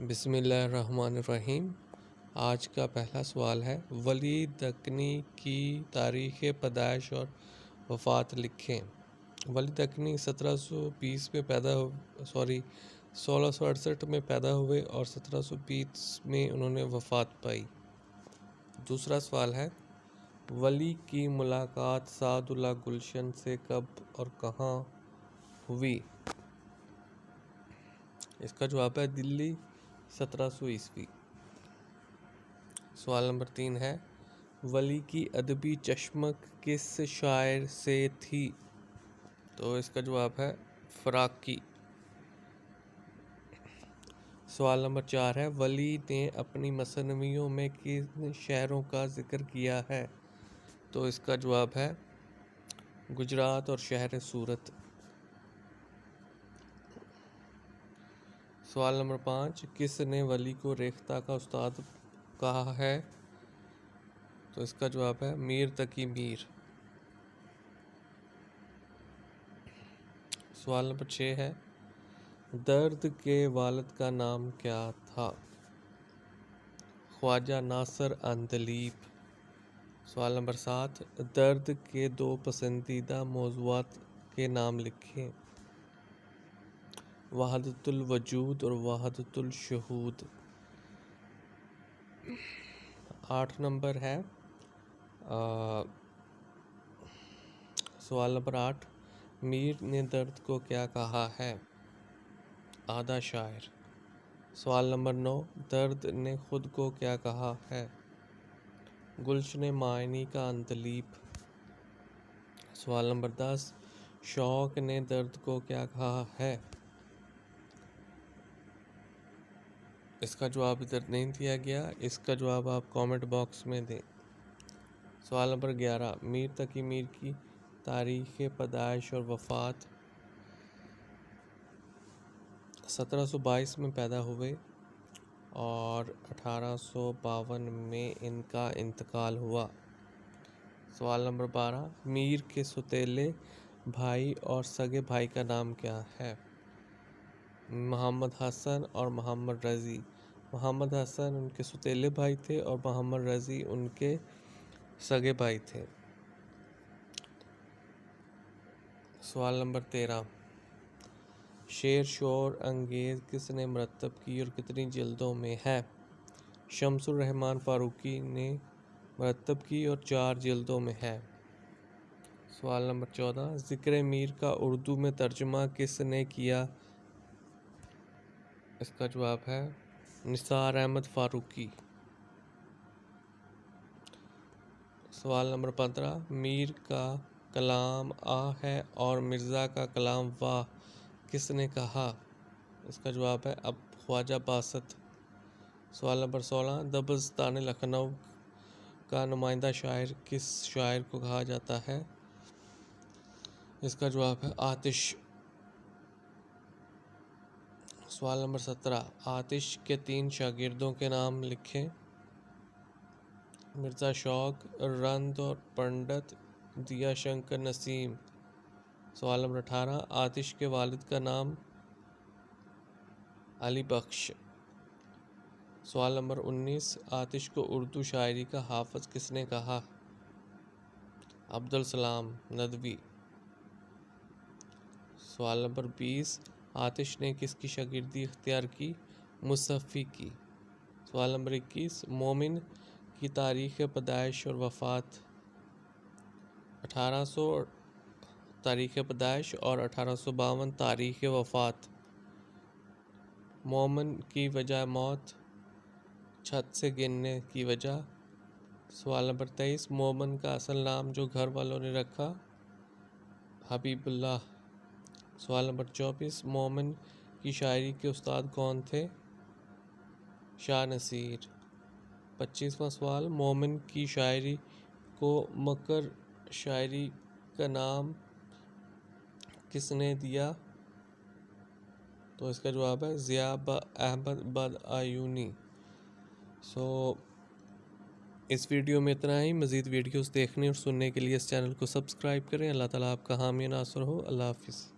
بسم اللہ الرحمن الرحیم۔ آج کا پہلا سوال ہے، ولی دکنی کی تاریخ پیدائش اور وفات لکھیں۔ ولی دکنی 1668 میں پیدا ہوئے اور 1720 میں انہوں نے وفات پائی۔ دوسرا سوال ہے، ولی کی ملاقات سعد اللہ گلشن سے کب اور کہاں ہوئی؟ اس کا جواب ہے دلی، 1700 سوال نمبر 3 ہے، ولی کی ادبی چشمک کس شاعر سے تھی؟ تو اس کا جواب ہے فراقی۔ سوال نمبر 4 ہے، ولی نے اپنی مثنویوں میں کن شہروں کا ذکر کیا ہے؟ تو اس کا جواب ہے گجرات اور شہر سورت۔ سوال نمبر 5، کس نے ولی کو ریختہ کا استاد کہا ہے؟ تو اس کا جواب ہے میر تقی میر۔ سوال نمبر 6 ہے، درد کے والد کا نام کیا تھا؟ خواجہ ناصر اندلیب۔ سوال نمبر 7، درد کے 2 پسندیدہ موضوعات کے نام لکھیں۔ وحدت الوجود اور وحدت الشہود۔ 8 نمبر ہے، سوال نمبر 8، میر نے درد کو کیا کہا ہے؟ آدھا شاعر۔ سوال نمبر 9، درد نے خود کو کیا کہا ہے؟ گلشن معانی کا عندلیب۔ سوال نمبر 10، شوق نے درد کو کیا کہا ہے؟ اس کا جواب ادھر نہیں دیا گیا، اس کا جواب آپ کامنٹ باکس میں دیں۔ سوال نمبر 11، میر تقی میر کی تاریخ پیدائش اور وفات۔ 1722 میں پیدا ہوئے اور 1852 میں ان کا انتقال ہوا۔ سوال نمبر 12، میر کے سوتیلے بھائی اور سگے بھائی کا نام کیا ہے؟ محمد حسن اور محمد رضی۔ محمد حسن ان کے سوتیلے بھائی تھے اور محمد رضی ان کے سگے بھائی تھے۔ سوال نمبر 13، شعر شور انگیز کس نے مرتب کی اور کتنی جلدوں میں ہے؟ شمس الرحمن فاروقی نے مرتب کی اور 4 جلدوں میں ہے۔ سوال نمبر 14، ذکر میر کا اردو میں ترجمہ کس نے کیا؟ اس کا جواب ہے نثار احمد فاروقی۔ سوال نمبر 15، میر کا کلام آ ہے اور مرزا کا کلام واہ کس نے کہا؟ اس کا جواب ہے اب خواجہ باسط۔ سوال نمبر 16، دبستان لکھنؤ کا نمائندہ شاعر کس شاعر کو کہا جاتا ہے؟ اس کا جواب ہے آتش۔ سوال نمبر 17، آتش کے 3 شاگردوں کے نام لکھیں۔ مرزا شوق، رند اور پنڈت دیا شنکر نسیم۔ سوال نمبر 18، آتش کے والد کا نام علی بخش۔ سوال نمبر 19، آتش کو اردو شاعری کا حافظ کس نے کہا؟ عبدالسلام ندوی۔ سوال نمبر 20، آتش نے کس کی شاگردی اختیار کی؟ مصفی کی۔ سوال نمبر 21، مومن کی تاریخ پیدائش اور وفات۔ 1800 تاریخ پیدائش اور 1852 تاریخ وفات۔ مومن کی وجہ موت، چھت سے گرنے کی وجہ۔ سوال نمبر 23، مومن کا اصل نام جو گھر والوں نے رکھا؟ حبیب اللہ۔ سوال نمبر 24، مومن کی شاعری کے استاد کون تھے؟ شاہ نصیر۔ 25واں سوال، مومن کی شاعری کو مکر شاعری کا نام کس نے دیا؟ تو اس کا جواب ہے ضیاء احمد بدآیونی۔ اس ویڈیو میں اتنا ہی۔ مزید ویڈیوز دیکھنے اور سننے کے لیے اس چینل کو سبسکرائب کریں۔ اللہ تعالیٰ آپ کا حامی ناصر ہو۔ اللہ حافظ۔